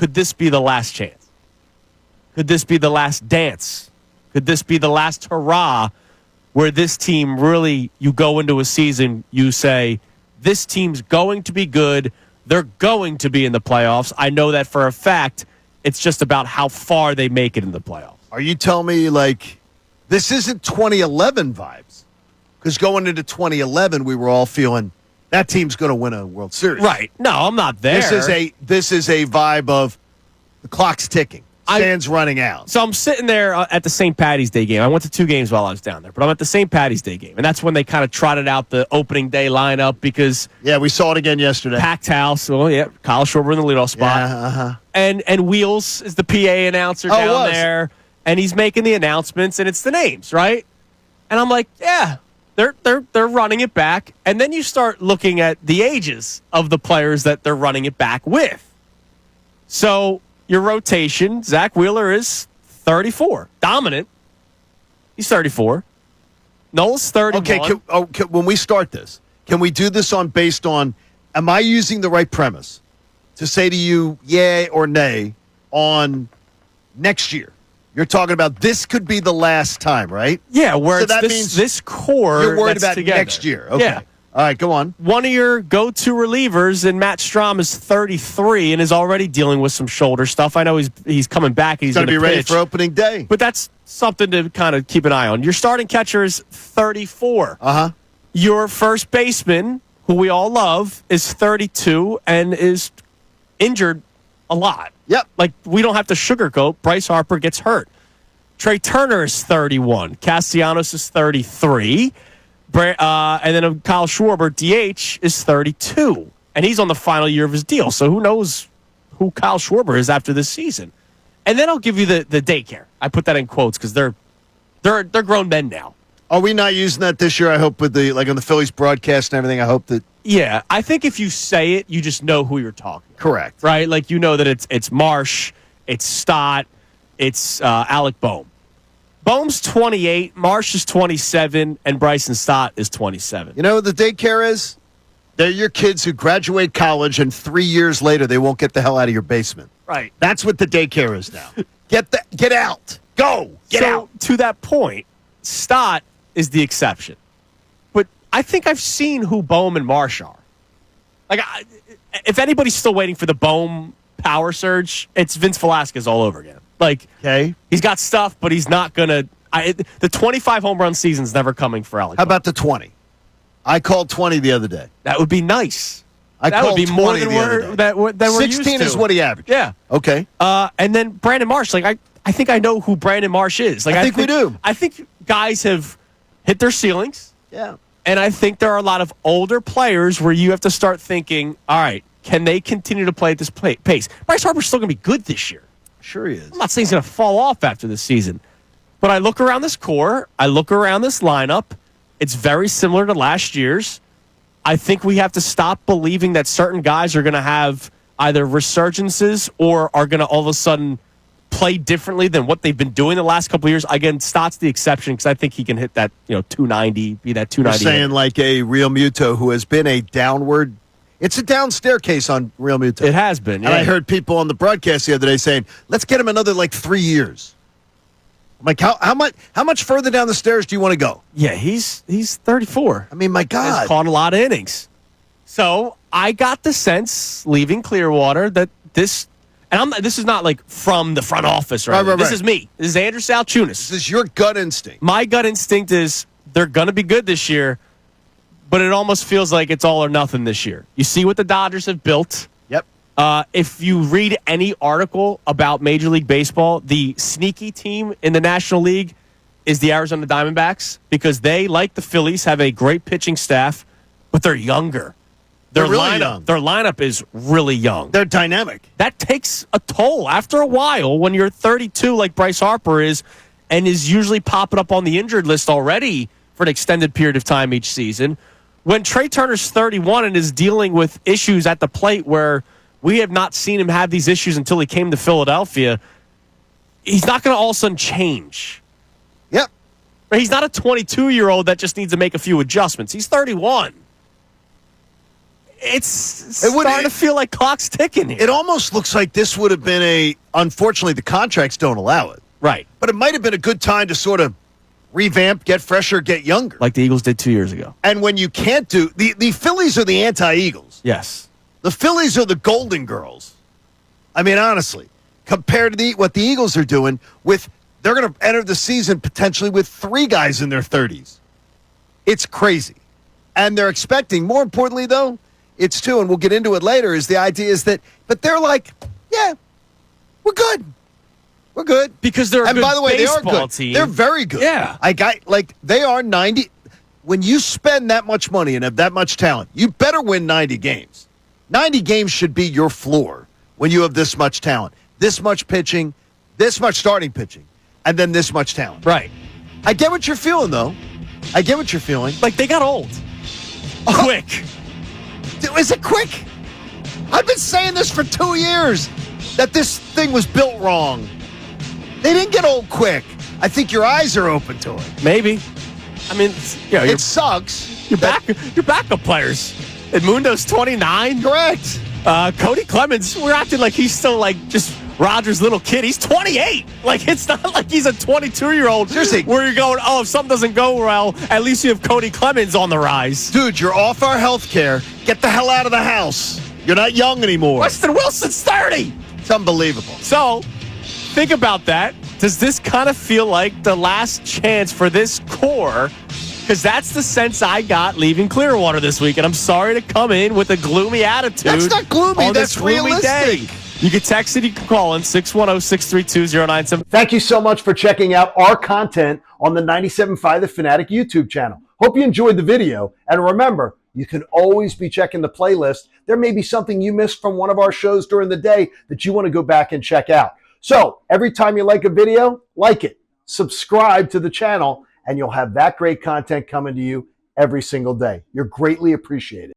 could this be the last chance? Could this be the last dance? Could this be the last hurrah where this team really, you go into a season, you say, this team's going to be good. They're going to be in the playoffs. I know that for a fact. It's just about how far they make it in the playoffs. Are you telling me, like, this isn't 2011 vibes? Because going into 2011, we were all feeling that team's going to win a World Series. Right. No, I'm not there. This is a vibe of the clock's ticking. Stands running out. So I'm sitting there at the St. Patty's Day game. I went to 2 games while I was down there, but I'm at the St. Patty's Day game. And that's when they kind of trotted out the opening day lineup because... Yeah, we saw it again yesterday. Packed house. Well, yeah, Kyle Schwarber in the leadoff spot. Yeah, And Wheels is the PA announcer down there. And he's making the announcements, and it's the names, right? And I'm like, yeah, they're running it back. And then you start looking at the ages of the players that they're running it back with. So... your rotation, Zach Wheeler is 34. Dominant. He's 34. Noel's 31. Okay, when we start this, can we do this based on, am I using the right premise to say to you, yay or nay, on next year? You're talking about this could be the last time, right? Yeah, where so it's that means this core you're worried about together. next year. Okay. Yeah. All right, go on. One of your go-to relievers, and Matt Strahm is 33 and is already dealing with some shoulder stuff. I know he's coming back and he's going to be ready pitch, for opening day. but that's something to kind of keep an eye on. Your starting catcher is 34. Your first baseman, who we all love, is 32 and is injured a lot. Yep. Like, we don't have to sugarcoat. Bryce Harper gets hurt. Trey Turner is 31. Castellanos is 33. And then Kyle Schwarber, DH, is 32. And he's on the final year of his deal. So who knows who Kyle Schwarber is after this season. And then I'll give you the daycare. I put that in quotes because they're grown men now. Are we not using that this year? I hope with on the Phillies broadcast and everything, I hope that... Yeah, I think if you say it, you just know who you're talking about. Correct. Right? Like, you know that it's Marsh, it's Stott, it's Alec Boehm. Boehm's 28, Marsh is 27, and Bryson Stott is 27. You know what the daycare is? They're your kids who graduate college, and 3 years later, they won't get the hell out of your basement. Right. That's what the daycare is now. Get out. Go. Get out. To that point, Stott is the exception. But I think I've seen who Boehm and Marsh are. Like, if anybody's still waiting for the Boehm power surge, it's Vince Velasquez all over again. Like, okay, he's got stuff, but he's not going to... the 25 home run season's never coming for Alec. How about the 20? I called 20 the other day. That would be nice. That would be more than we're 16 is what he averaged. Yeah. Okay. And then Brandon Marsh. Like, I think I know who Brandon Marsh is. Like, I think we do. I think guys have hit their ceilings. Yeah. And I think there are a lot of older players where you have to start thinking, all right, can they continue to play at this pace? Bryce Harper's still going to be good this year. Sure he is. I'm not saying he's going to fall off after this season. But I look around this core. I look around this lineup. It's very similar to last year's. I think we have to stop believing that certain guys are going to have either resurgences or are going to all of a sudden play differently than what they've been doing the last couple of years. Again, Stott's the exception because I think he can hit that 290, be that 290. You're saying like a Real Muto who has been a downward... It's a down staircase on Real Muto. It has been, yeah. And I heard people on the broadcast the other day saying, let's get him another 3 years. I'm like, how much further down the stairs do you want to go? Yeah, he's 34. I mean, my God. He's caught a lot of innings. So I got the sense, leaving Clearwater, that this... And this is not from the front office, right? This is me. This is Andrew Salciunas. This is your gut instinct. My gut instinct is they're going to be good this year, but it almost feels like it's all or nothing this year. You see what the Dodgers have built. Yep. If you read any article about Major League Baseball, the sneaky team in the National League is the Arizona Diamondbacks because they, like the Phillies, have a great pitching staff, but they're younger. They're really young. Their lineup is really young. They're dynamic. That takes a toll after a while when you're 32 like Bryce Harper is and is usually popping up on the injured list already for an extended period of time each season. When Trey Turner's 31 and is dealing with issues at the plate where we have not seen him have these issues until he came to Philadelphia, he's not going to all of a sudden change. Yep. He's not a 22-year-old that just needs to make a few adjustments. He's 31. it's starting to feel like clock's ticking here. It almost looks like this would have been unfortunately, the contracts don't allow it. Right. But it might have been a good time to sort of revamp, get fresher, get younger. Like the Eagles did 2 years ago. And when you can't do the Phillies are the anti-Eagles. Yes. The Phillies are the Golden Girls. I mean, honestly, compared to what the Eagles are doing they're going to enter the season potentially with 3 guys in their 30s. It's crazy. And they're expecting, more importantly, though, it's 2, and we'll get into it later, is the idea is that, but they're like, yeah, we're good. We're good. Because they're a good by the way, they are baseball good. team. They're very good. Yeah. They are 90. When you spend that much money and have that much talent, you better win 90 games. 90 games should be your floor when you have this much talent, this much pitching, this much starting pitching, and then this much talent. Right. I get what you're feeling, though. I get what you're feeling. Like, they got old. Quick. Is it quick? I've been saying this for 2 years, that this thing was built wrong. They didn't get old quick. I think your eyes are open to it. Maybe. I mean, it sucks. Your backup players. Edmundo's 29. Correct. Cody Clemens, we're acting like he's still like just Roger's little kid. He's 28. Like, it's not like he's a 22-year-old. Seriously. Where you're going, if something doesn't go well, at least you have Cody Clemens on the rise. Dude, you're off our health care. Get the hell out of the house. You're not young anymore. Weston Wilson's 30. It's unbelievable. So, think about that. Does this kind of feel like the last chance for this core? Because that's the sense I got leaving Clearwater this week. And I'm sorry to come in with a gloomy attitude. That's not gloomy. On That's this gloomy realistic. Day. You can text it. You can call in 610-632-097. Thank you so much for checking out our content on the 97.5 The Fanatic YouTube channel. Hope you enjoyed the video. And remember, you can always be checking the playlist. There may be something you missed from one of our shows during the day that you want to go back and check out. So every time you like a video, like it, subscribe to the channel, and you'll have that great content coming to you every single day. You're greatly appreciated.